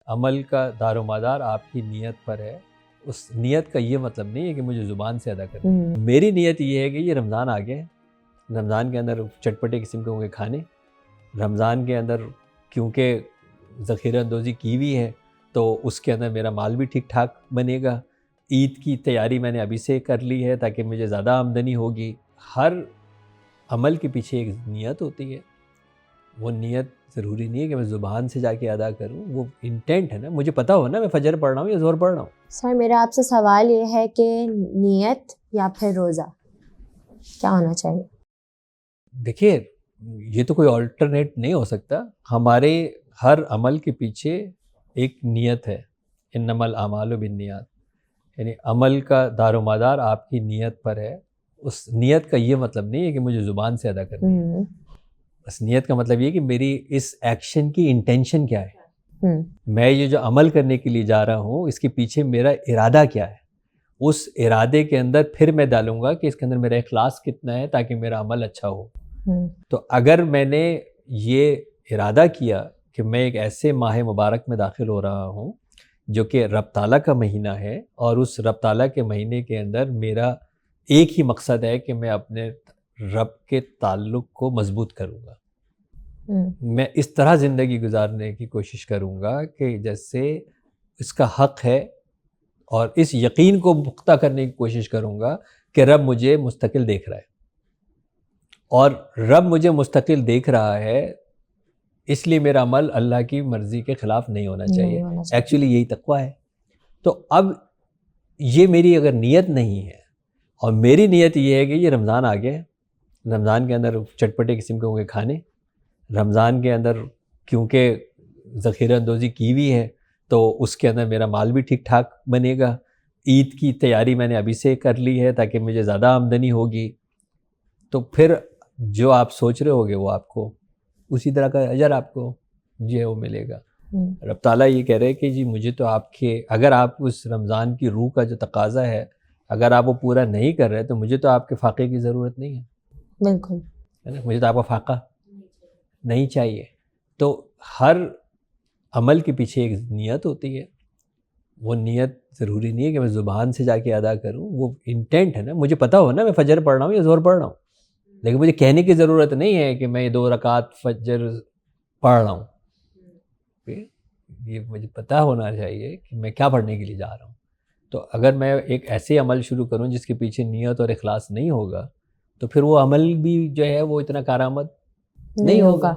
عمل کا دار و مدار آپ کی نیت پر ہے. اس نیت کا یہ مطلب نہیں ہے کہ مجھے زبان سے ادا کرنا. میری نیت یہ ہے کہ یہ رمضان آ گئے, رمضان کے اندر چٹپٹے قسم کے ہوں گے کھانے, رمضان کے اندر کیونکہ ذخیرہ اندوزی کی ہوئی ہے تو اس کے اندر میرا مال بھی ٹھیک ٹھاک بنے گا. عید کی تیاری میں نے ابھی سے کر لی ہے تاکہ مجھے زیادہ آمدنی ہوگی. ہر عمل کے پیچھے ایک نیت ہوتی ہے. وہ نیت ضروری نہیں ہے کہ میں زبان سے جا کے ادا کروں, وہ انٹینٹ ہے نا. مجھے پتہ ہو نا میں فجر پڑھ رہا ہوں یا ظہر پڑھ رہا ہوں. سر میرا آپ سے سوال یہ ہے کہ نیت یا پھر روزہ کیا ہونا چاہیے؟ دیکھیے یہ تو کوئی آلٹرنیٹ نہیں ہو سکتا. ہمارے ہر عمل کے پیچھے ایک نیت ہے. انما الاعمال بالنیات, یعنی عمل کا دار و مدار آپ کی نیت پر ہے. اس نیت کا یہ مطلب نہیں ہے کہ مجھے زبان سے ادا کرنی ہے. بس نیت کا مطلب یہ کہ میری اس ایکشن کی انٹینشن کیا ہے. میں یہ جو عمل کرنے کے لیے جا رہا ہوں اس کے پیچھے میرا ارادہ کیا ہے. اس ارادے کے اندر پھر میں ڈالوں گا کہ اس کے اندر میرا اخلاص کتنا ہے تاکہ میرا عمل اچھا ہو. تو اگر میں نے یہ ارادہ کیا کہ میں ایک ایسے ماہ مبارک میں داخل ہو رہا ہوں جو کہ رب تعالیٰ کا مہینہ ہے, اور اس رب تعالیٰ کے مہینے کے اندر میرا ایک ہی مقصد ہے کہ میں اپنے رب کے تعلق کو مضبوط کروں گا. میں اس طرح زندگی گزارنے کی کوشش کروں گا کہ جیسے اس کا حق ہے, اور اس یقین کو پختہ کرنے کی کوشش کروں گا کہ رب مجھے مستقل دیکھ رہا ہے. اور رب مجھے مستقل دیکھ رہا ہے اس لیے میرا عمل اللہ کی مرضی کے خلاف نہیں ہونا چاہیے. ایکچولی یہی تقویٰ ہے. تو اب یہ میری اگر نیت نہیں ہے, اور میری نیت یہ ہے کہ یہ رمضان آ گئے, رمضان کے اندر چٹپٹے قسم کے ہوں گے کھانے, رمضان کے اندر کیونکہ ذخیرہ اندوزی کی ہوئی ہے تو اس کے اندر میرا مال بھی ٹھیک ٹھاک بنے گا. عید کی تیاری میں نے ابھی سے کر لی ہے تاکہ مجھے زیادہ آمدنی ہوگی. تو پھر جو آپ سوچ رہے ہوگے وہ آپ کو اسی طرح کا اجر آپ کو جو ہے وہ ملے گا. رب تعالیٰ یہ کہہ رہے کہ جی مجھے تو آپ کے, اگر آپ اس رمضان کی روح کا جو تقاضا ہے اگر آپ وہ پورا نہیں کر رہے تو مجھے تو آپ کے فاقے کی ضرورت نہیں ہے. بالکل ہے نا, مجھے تو آپ کا فاقہ نہیں چاہیے. تو ہر عمل کے پیچھے ایک نیت ہوتی ہے. وہ نیت ضروری نہیں ہے کہ میں زبان سے جا کے ادا کروں, وہ انٹینٹ ہے نا. مجھے پتہ ہو نا میں فجر پڑھ رہا ہوں یا ظہر پڑھ رہا ہوں, لیکن مجھے کہنے کی ضرورت نہیں ہے کہ میں یہ 2 رکعت فجر پڑھ رہا ہوں. یہ مجھے پتہ ہونا چاہیے کہ میں کیا پڑھنے کے لیے جا رہا ہوں. تو اگر میں ایک ایسے عمل شروع کروں جس کے پیچھے نیت اور اخلاص نہیں ہوگا تو پھر وہ عمل بھی جو ہے وہ اتنا کارآمد نہیں ہوگا.